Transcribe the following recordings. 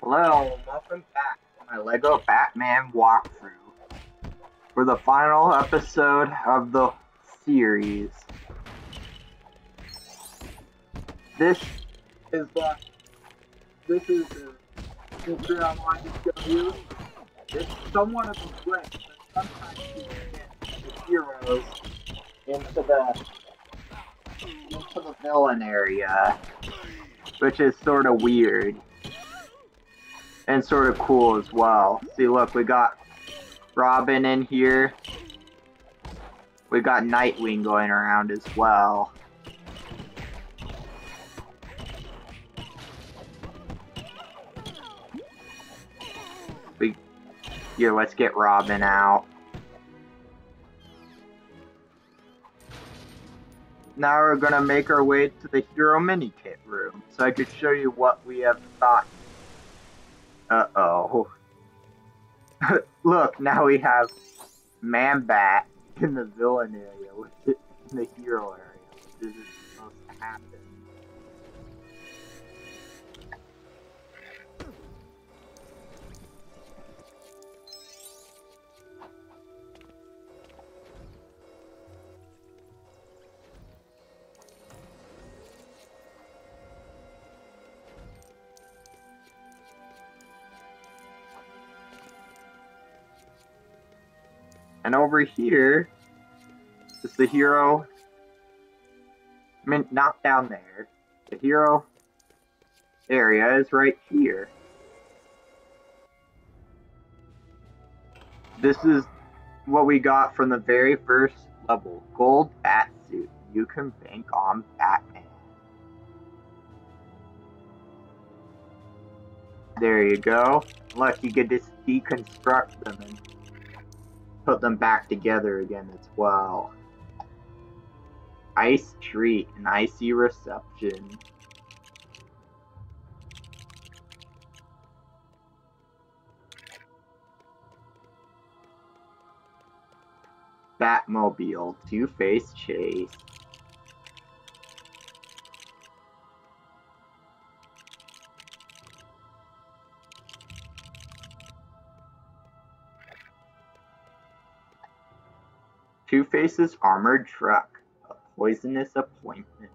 Hello, welcome back to my Lego Batman walkthrough for the final episode of the series. This is the feature I wanted to show you. It's somewhat of a glitch, but sometimes you can get the heroes into the villain area, which is sort of weird. And sort of cool as well. See, look, we got Robin in here. We got Nightwing going around as well. Here, let's get Robin out. Now we're gonna make our way to the hero mini kit room, so I could show you what we have thought. Uh-oh. Look, now we have Man-Bat in the villain area, which is in the hero area, which isn't supposed to happen. And over here is the hero. I mean, not down there. The hero area is right here. This is what we got from the very first level. Gold Batsuit. You can bank on Batman. There you go. Look, you could just deconstruct them and put them back together again as well. Ice treat and icy reception. Batmobile, Two-Face chase. Two-Face's armored truck, a poisonous appointment.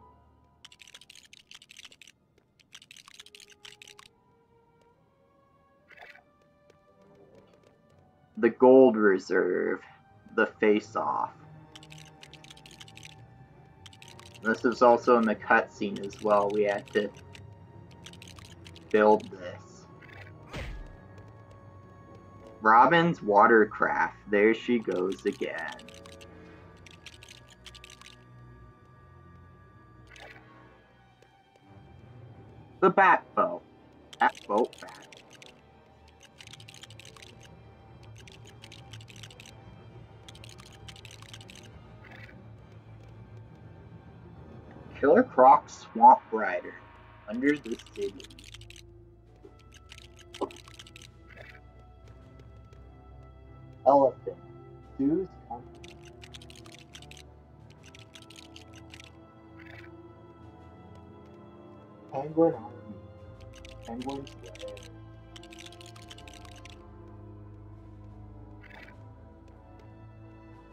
The Gold Reserve, the face-off. This is also in the cutscene as well. We had to build this. Robin's watercraft, there she goes again. The Bat Boat. Bat Boat Bat. Killer Croc Swamp Rider. Under the city. Elephant. Sue's company. Penguin Army. Penguin Slayer.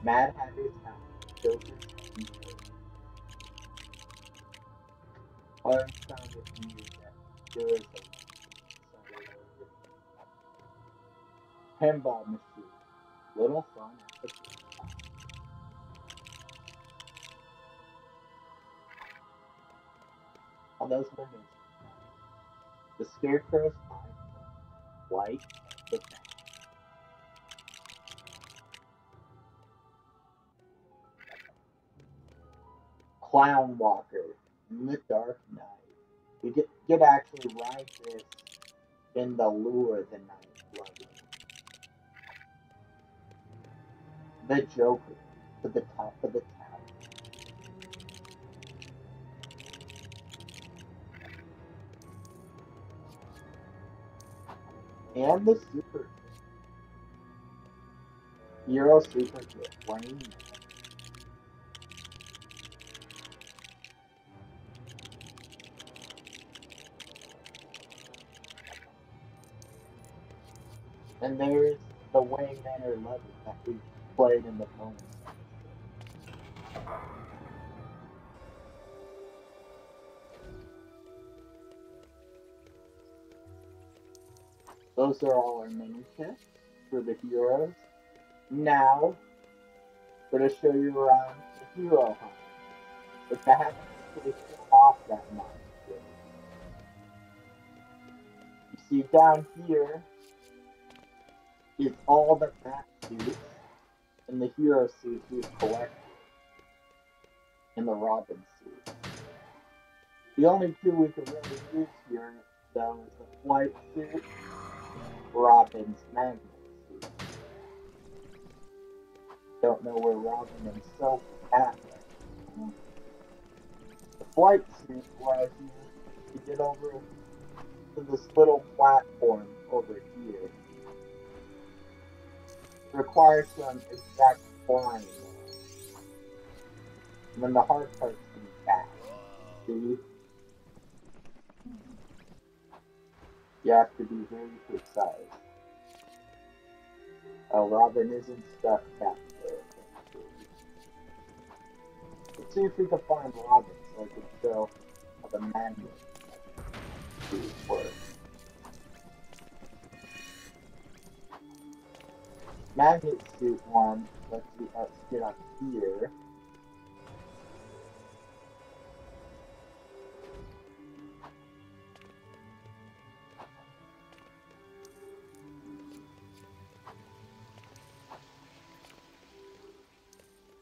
Mad Hatter's House. Joker's Secret. Orange found with music. There is a pinball machine. Little fun at the time. Oh, those were his. The Scarecrow's eye, white, the bat. Clown Walker in the Dark Knight. We get actually ride this in the Lure the Night plugin. The Joker to the top of the tower. And the Super Kit. Hero Super Kit, Wayne. And there's the Wayne Manor level that we played in the bonus. Those are all our mini kits for the heroes. Now, I'm going to show you around the hero hunt, which I haven't actually shown off that much. You see down here is all the bat suits and the hero suits we've collected, and the Robin suit. The only two we can really use here, though, is the Flight suit, Robin's magnet suit. Don't know where Robin himself is at right now. The Flight suit allows you to get over to this little platform over here. It requires some exact flying. And then the hard part's to be fast. See? You have to be very precise. Oh, Robin isn't stuck back there. Let's see if we can find Robin so I can show how the magnet suit works. Magnet suit 1 lets us get up here.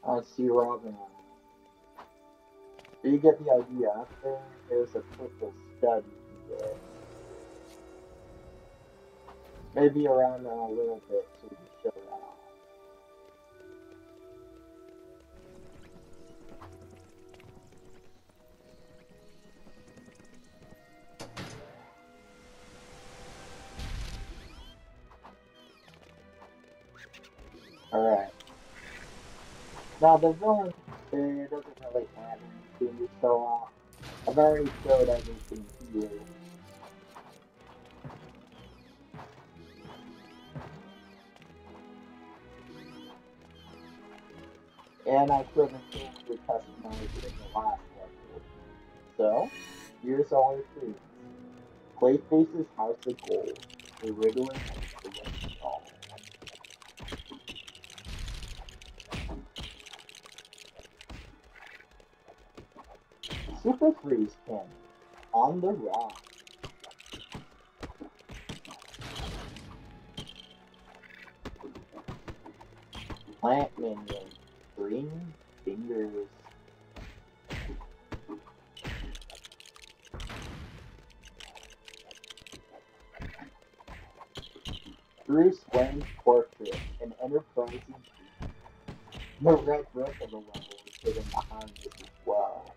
Let's see Robin. So you get the idea. Up there's a purple stud there. Maybe around a little bit so we can show that off. Alright. Now the villain there doesn't really have anything to show off. I've already showed everything here. And I couldn't fully customize it in the last level. So, here's all our trees. Clayface's House of Ghūl. The Riddler and the Witch Doll. Super Freeze Cannon. On the Rock. Plant Minion. Green Fingers. Bruce Wayne's portrait. An enterprising piece. The red brick of the level is hidden behind this as well.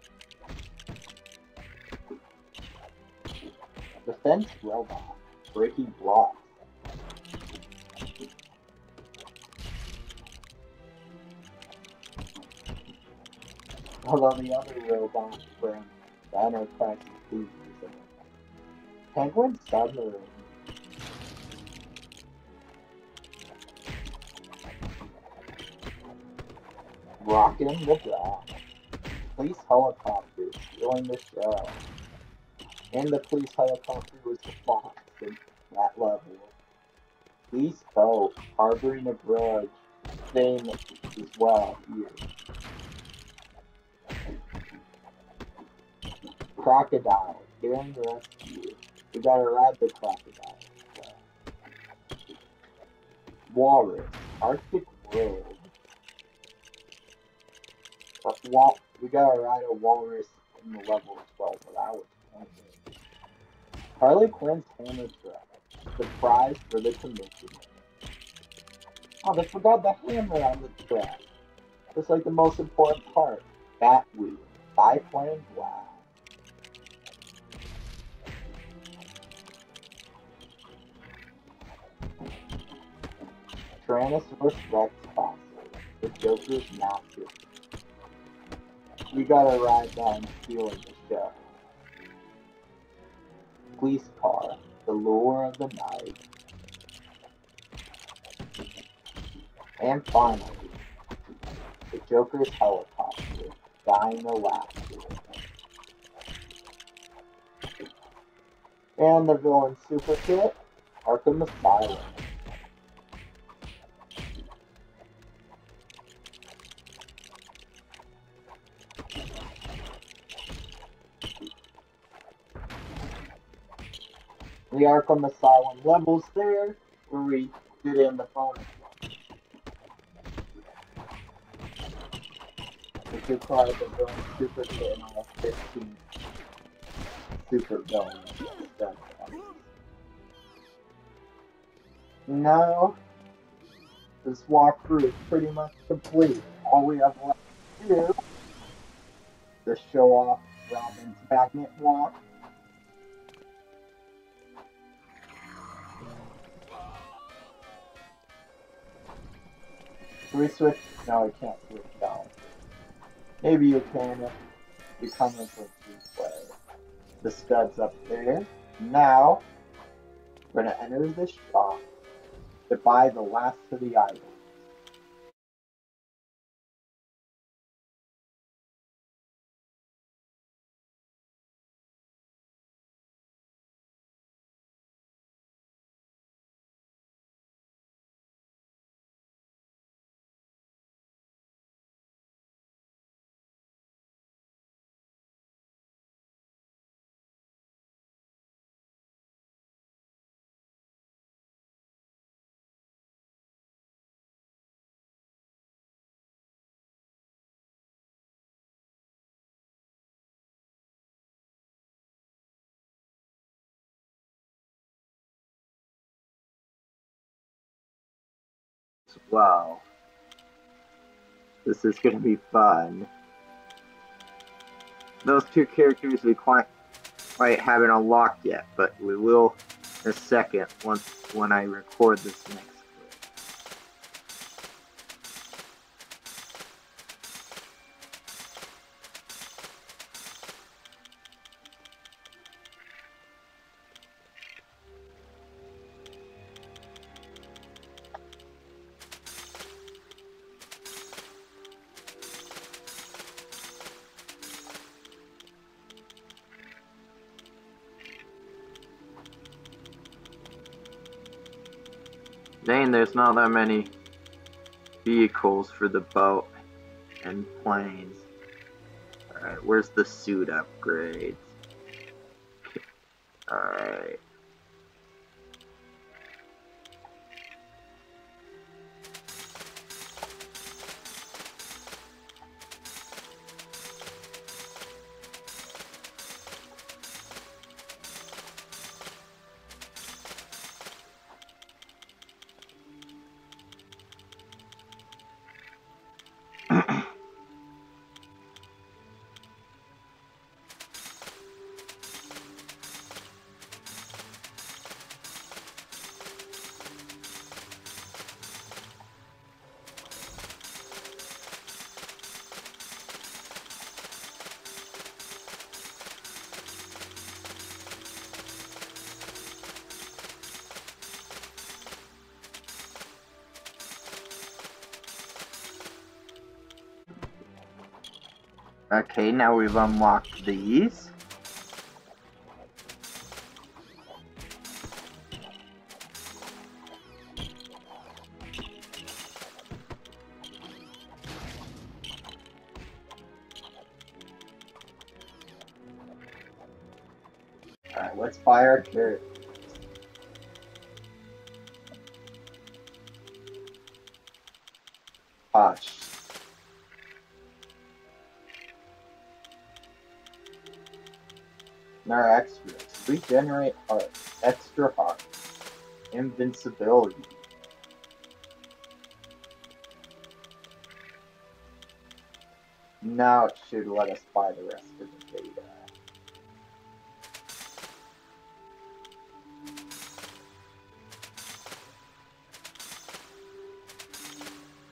Defense Robot. Breaking Blocks. Although the other robot from the Enterprise is Penguin Submarine. Rockin' the Block. Police helicopter stealing the show. And the police helicopter was the fox in that level. Police boat harboring a grudge. Same as well here. Crocodile, during rescue. We gotta ride the crocodile. Walrus, Arctic World. We gotta ride a walrus in the level 12, but that was fun. Harley Quinn's hammer truck. The prize for the commissioner. Oh, they forgot the hammer on the track. That's like the most important part. Batwheel. Biplane Blast. Tyrannosaurus Rex Fossil. The Joker's master. We gotta ride that and steal the show. Police car. The lure of the night. And finally, the Joker's helicopter, dying the last year. And the villain super kit, Arkham Asylum. The Arkham Asylum levels there, where we did in the bonus one. Which required the villain super kit and all 15 super villains instead of others. Now, this walkthrough is pretty much complete. All we have left to do is show off Robin's magnet walk. Can we switch? No, we can't switch down. Maybe you can if you come into a way. The stud's up there. Now, we're going to enter the shop to buy the last of the items. Wow. This is going to be fun. Those two characters we quite haven't unlocked yet, but we will in a second when I record this next clip. Dang, there's not that many vehicles for the boat and planes. Alright, where's the suit upgrades? Alright. Okay, now we've unlocked these. Alright, let's buy our characters. Hush. Our extras. Regenerate hearts. Extra hearts. Invincibility. Now it should let us buy the rest of the data.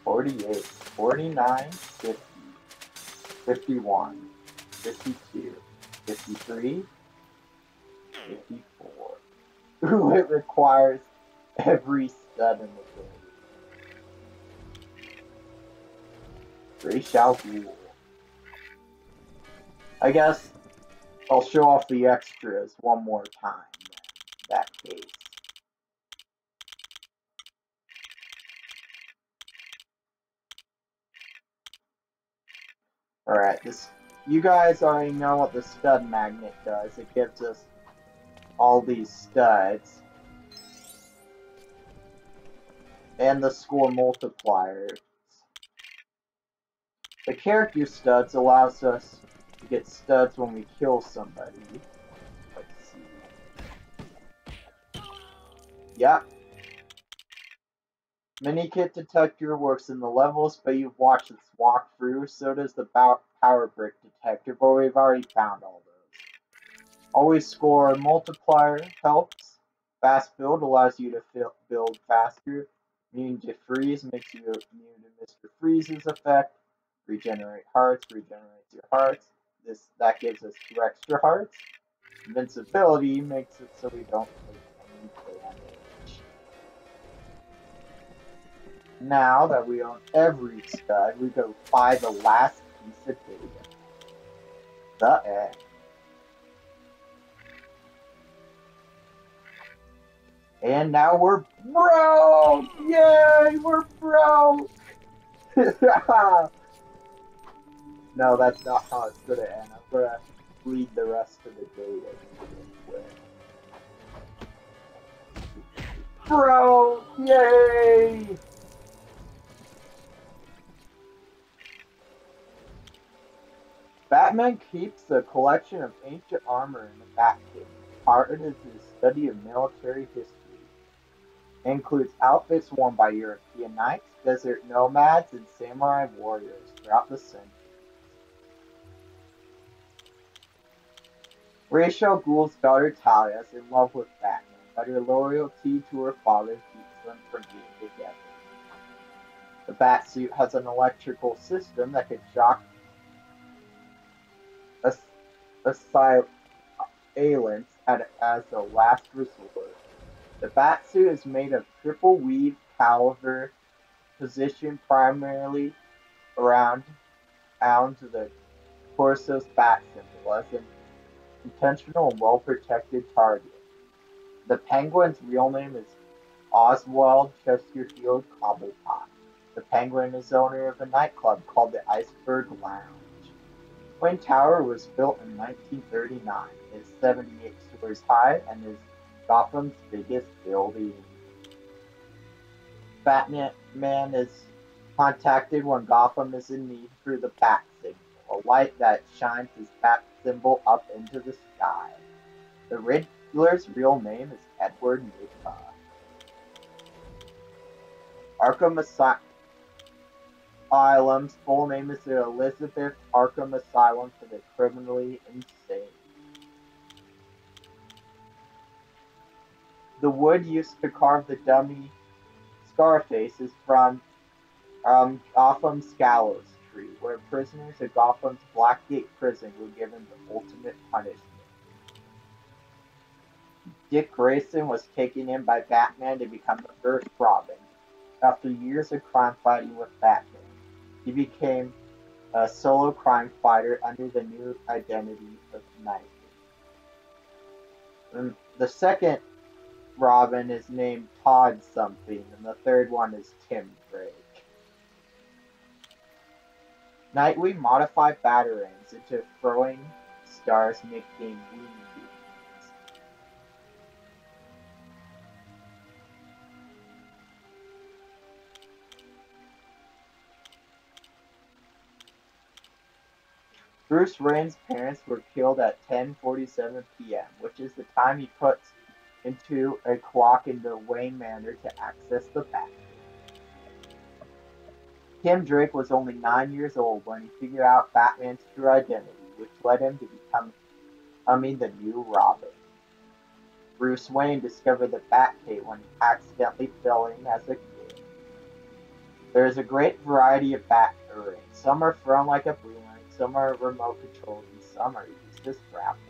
$48, $49, $50, $51, $52, $53, $54. Ooh, it requires every stud in the game. Ghūl. I guess I'll show off the extras one more time in that case. Alright, you guys already know what the stud magnet does. It gives us all these studs. And the score multiplier. The character studs allows us to get studs when we kill somebody. Let's see. Yep. Minikit detector works in the levels, but you've watched its walkthrough. So does the power brick detector, but we've already found all those. Always score multiplier helps. Fast build allows you to build faster. Immune to freeze makes you immune to Mr. Freeze's effect. Regenerate hearts regenerates your hearts. That gives us 2 extra hearts. Invincibility makes it so we don't take any damage. Now that we own every stud, we go buy the last piece of data. The egg. And now we're broke! Yay, we're broke! No, that's not how it's gonna end. I'm gonna read the rest of the data real quick. Broke! Yay! Batman keeps a collection of ancient armor in the Batcave. Part of his study of military history. Includes outfits worn by European knights, desert nomads, and samurai warriors throughout the centuries. Ra's al Ghul's daughter Talia is in love with Batman, but her loyalty to her father keeps them from being together. The Batsuit has an electrical system that could shock assailants as a last resort. The Batsuit is made of triple weave caliber, positioned primarily around the torso's bat symbol as an intentional and well-protected target. The Penguin's real name is Oswald Chesterfield Cobblepot. The Penguin is owner of a nightclub called the Iceberg Lounge. Twin Tower was built in 1939. It is 78 stories high and is Gotham's biggest building. Batman is contacted when Gotham is in need through the Bat Signal, a light that shines his Bat symbol up into the sky. The Riddler's real name is Edward Nigma. Arkham Asylum's full name is the Elizabeth Arkham Asylum for the Criminally Insane. The wood used to carve the dummy Scarface is from Gotham's gallows tree, where prisoners at Gotham's Blackgate prison were given the ultimate punishment. Dick Grayson was taken in by Batman to become the first Robin. After years of crime fighting with Batman, he became a solo crime fighter under the new identity of Knight. The second Robin is named Todd something, and the third one is Tim Drake. Nightwing modified batarangs into throwing stars nicknamed Weenie Beans. Bruce Wayne's parents were killed at 10:47 p.m., which is the time he puts into a clock in the Wayne Manor to access the Batcave. Tim Drake was only 9 years old when he figured out Batman's true identity, which led him to becoming the new Robin. Bruce Wayne discovered the Batcave when he accidentally fell in as a kid. There is a great variety of batarangs. Some are thrown like a boomerang, some are remote controlled, and some are used as grapples.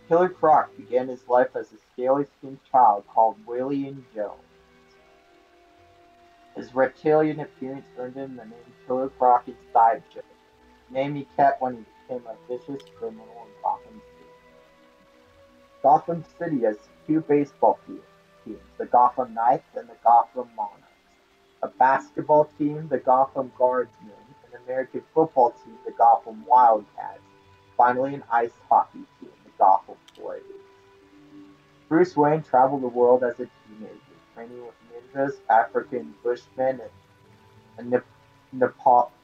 Killer Croc began his life as a scaly-skinned child called William Jones. His reptilian appearance earned him the name Killer Croc in Sideshow, a name he kept when he became a vicious criminal in Gotham City. Gotham City has two baseball teams, the Gotham Knights and the Gotham Monarchs, a basketball team, the Gotham Guardsmen, an American football team, the Gotham Wildcats, finally an ice hockey team, the Gotham Flames. Bruce Wayne traveled the world as a teenager, training with ninjas, African bushmen, and Nepalese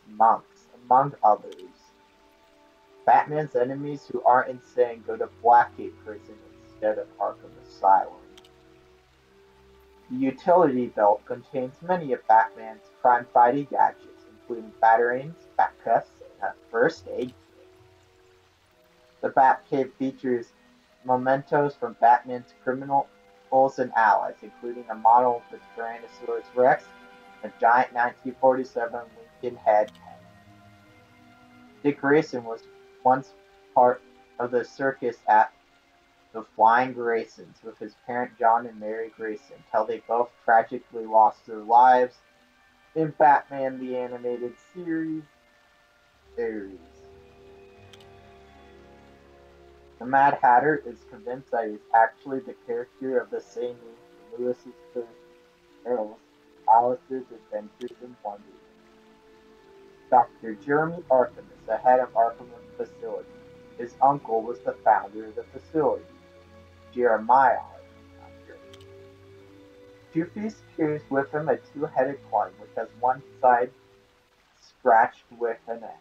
monks, among others. Batman's enemies who aren't insane go to Blackgate Prison instead of Arkham Asylum. The utility belt contains many of Batman's crime-fighting gadgets, including batarangs, batcuffs, and a first aid kit. The Batcave features mementos from Batman's criminals and allies, including a model of the Tyrannosaurus Rex and a giant 1947 Lincoln head. Dick Grayson was once part of the circus at the Flying Graysons with his parent John and Mary Grayson, until they both tragically lost their lives in Batman the Animated Series. The Mad Hatter is convinced that he is actually the character of the same name from Lewis's first Harold's Alice's Adventures in Wonderland. Dr. Jeremy Arkham is the head of Arkham Facility. His uncle was the founder of the facility, Jeremiah Arkham. Two-Face carries with him a two-headed coin which has one side scratched with an X.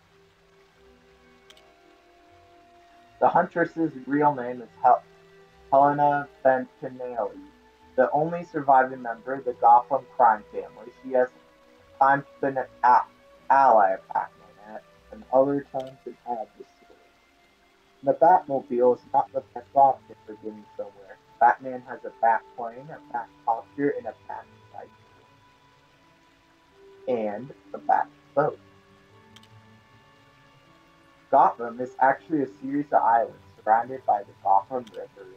The Huntress's real name is Helena Bentinelli, the only surviving member of the Gotham crime family. She has at times been an ally of Batman, and other times an adversary. The Batmobile is not the best option for getting somewhere. Batman has a Batplane, a Batcopter, and a Batcycle. And a Batboat. Gotham is actually a series of islands surrounded by the Gotham River.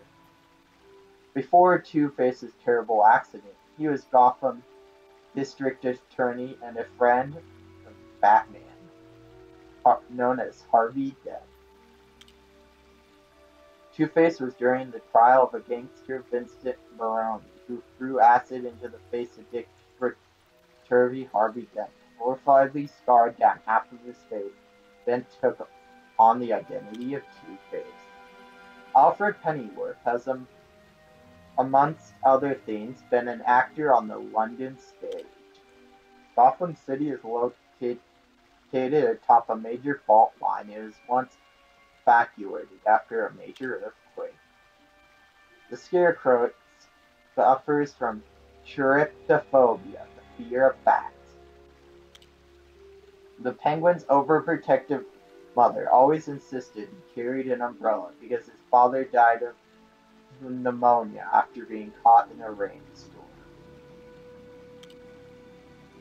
Before Two-Face's terrible accident, he was Gotham District Attorney and a friend of Batman, known as Harvey Dent. Two-Face was during the trial of a gangster, Vincent Baroni, who threw acid into the face of Dick Turvey Harvey Dent. Horrifyingly scarred down half of his face, Dent took on the identity of Two-Face. Alfred Pennyworth has, amongst other things, been an actor on the London stage. Gotham City is located atop a major fault line. It was once evacuated after a major earthquake. The Scarecrow suffers from tryptophobia, the fear of bats. The Penguin's overprotective mother always insisted he carried an umbrella because his father died of pneumonia after being caught in a rainstorm.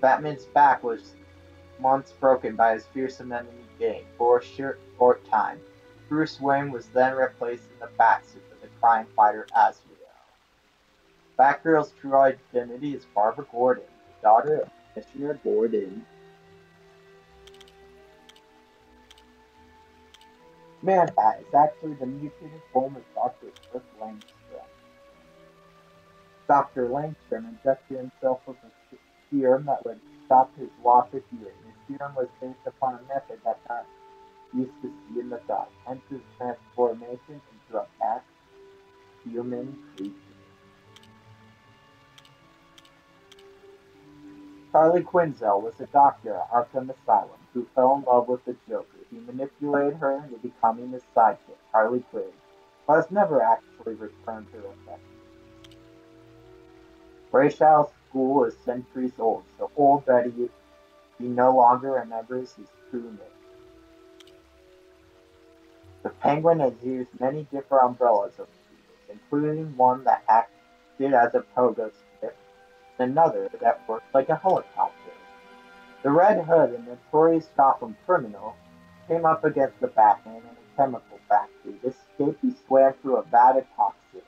Batman's back was once broken by his fearsome enemy Bane for a short time. Bruce Wayne was then replaced in the Batsuit with the crime fighter Azrael. Batgirl's true identity is Barbara Gordon, the daughter of Commissioner Gordon. Man-Bat is actually the mutated form of Dr. Earth Langstrom. Dr. Langstrom injected himself with a serum that would stop his loss of hearing. His serum was based upon a method that Bat used to see in the dark, hence his transformation into a bat-human creature. Harley Quinzel was a doctor at Arkham Asylum who fell in love with the Joker. He manipulated her into becoming his sidekick, Harley Quinn, but has never actually returned her affection. Ra's al Ghul is centuries old, so old that he no longer remembers his true name. The Penguin has used many different umbrellas over the years, including one that acted as a pogo stick and another that worked like a helicopter. The Red Hood, a notorious Gotham criminal, came up against the Batman in a chemical factory. To escape, he swam through a vat of toxin.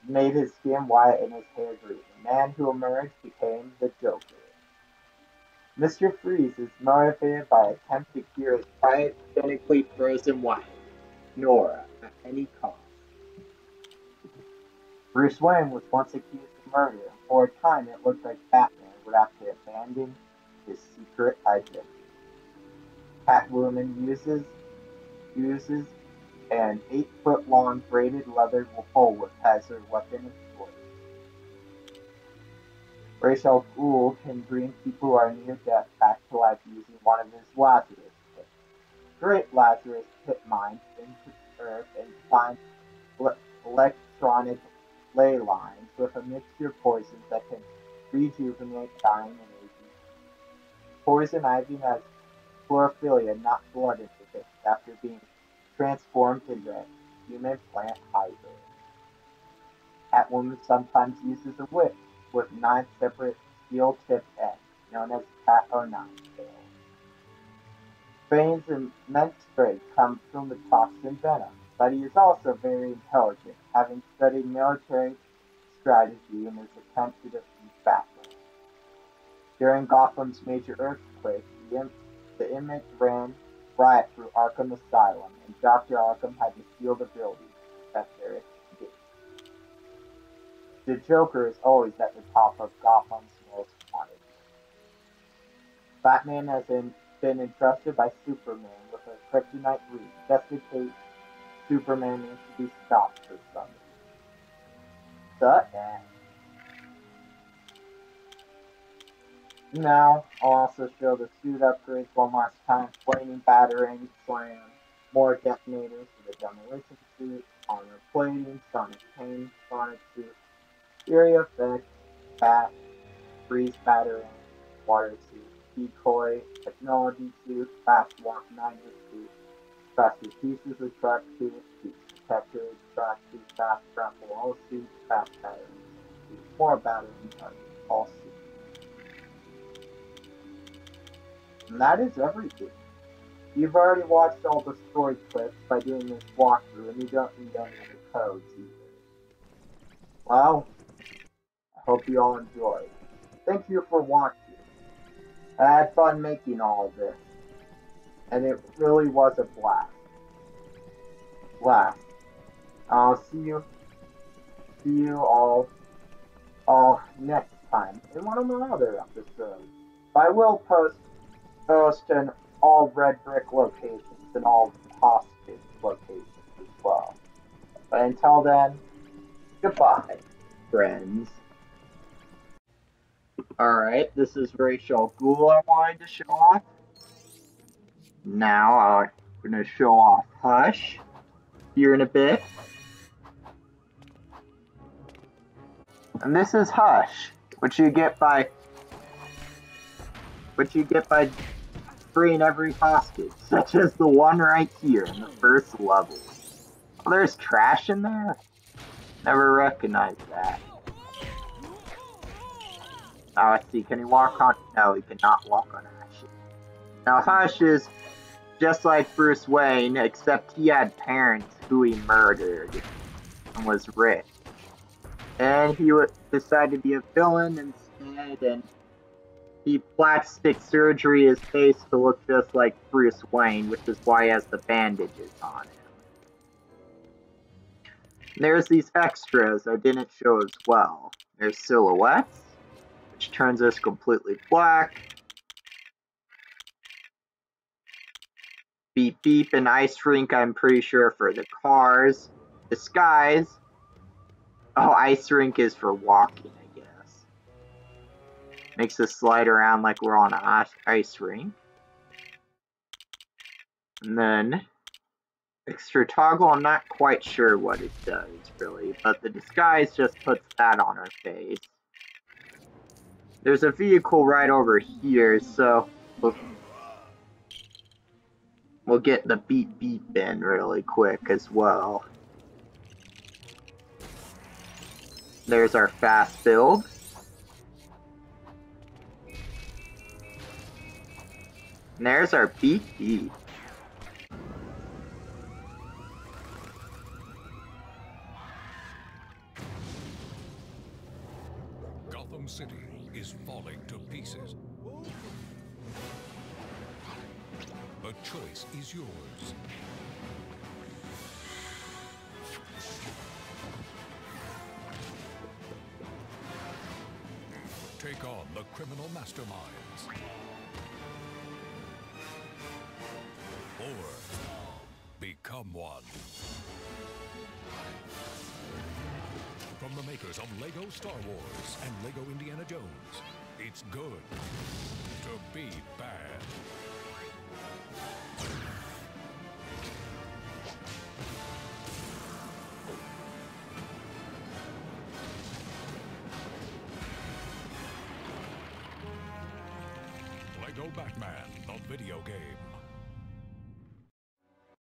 made his skin white and his hair green. The man who emerged became the Joker. Mr. Freeze is motivated by attempt to cure his cryogenically frozen wife, Nora, at any cost. Bruce Wayne was once accused of murder, and for a time it looked like Batman would have to abandon his secret identity. Catwoman uses an 8-foot-long braided leather bullwhip as her weapon of choice. Rachel Ghūl can bring people who are near death back to life using one of his Lazarus pits. Great Lazarus pit mines into Earth and finds electronic ley lines with a mixture of poisons that can rejuvenate dying and aging. Poison ivy has chlorophylla, not blood in the pit, after being transformed into human plant hybrid. Catwoman sometimes uses a whip with 9 separate steel-tipped ends, known as Cat or Nine Tails. Bane's immense strength comes from the toxin venom, but he is also very intelligent, having studied military strategy in his attempt to defeat Batman. During Gotham's major earthquake, the image ran riot through Arkham Asylum, and Dr. Arkham had to seal the building to protect their escape. The Joker is always at the top of Gotham's most wanted. Batman has been entrusted by Superman with a kryptonite ring, just in case Superman needs to be stopped for some reason. The end. Now, I'll also show the suit upgrades one last time. Flaming Batarang, Slam, more detonators for the demolition suit, armor plating, sonic pain, sonic suit, Fury effect, Bat, Freeze Batarang, water suit, decoy, technology suit, fast walk 90 suit, faster pieces of track suit, speed protector, track suit, fast grapple all suit, fast battering suit, more battering targets, all suit. And that is everything. You've already watched all the story clips by doing this walkthrough, and you don't need any of the codes either. Well, I hope you all enjoyed. Thank you for watching. I had fun making all of this, and it really was a blast. I'll see you all next time in one of my other episodes. I will post in all red brick locations and all hostage locations as well. But until then, goodbye, friends. Alright, this is Rachel Ghūl I wanted to show off. Now I'm going to show off Hush here in a bit. And this is Hush, which you get by freeing every hostage, such as the one right here in the first level. Oh, there's trash in there? Never recognized that. Oh, let's see, can he walk on? No, he cannot walk on ashes. Now, Hush is just like Bruce Wayne, except he had parents who he murdered and was rich. And he would decide to be a villain instead, and he plastic surgery his face to look just like Bruce Wayne, which is why he has the bandages on him. And there's these extras I didn't show as well. There's silhouettes, which turns us completely black. Beep beep and ice rink, I'm pretty sure for the cars. Disguise. Oh, ice rink is for walking, I guess. Makes us slide around like we're on an ice rink. And then extra toggle, I'm not quite sure what it does really, but the disguise just puts that on our face. There's a vehicle right over here, so we'll get the beep beep in really quick as well. There's our fast build. And there's our beep beep. Gotham City is falling to pieces. The choice is yours. Take on the criminal masterminds. Or become one. From the makers of Lego Star Wars and Lego Indiana Jones, it's good to be bad. Lego Batman, the video game.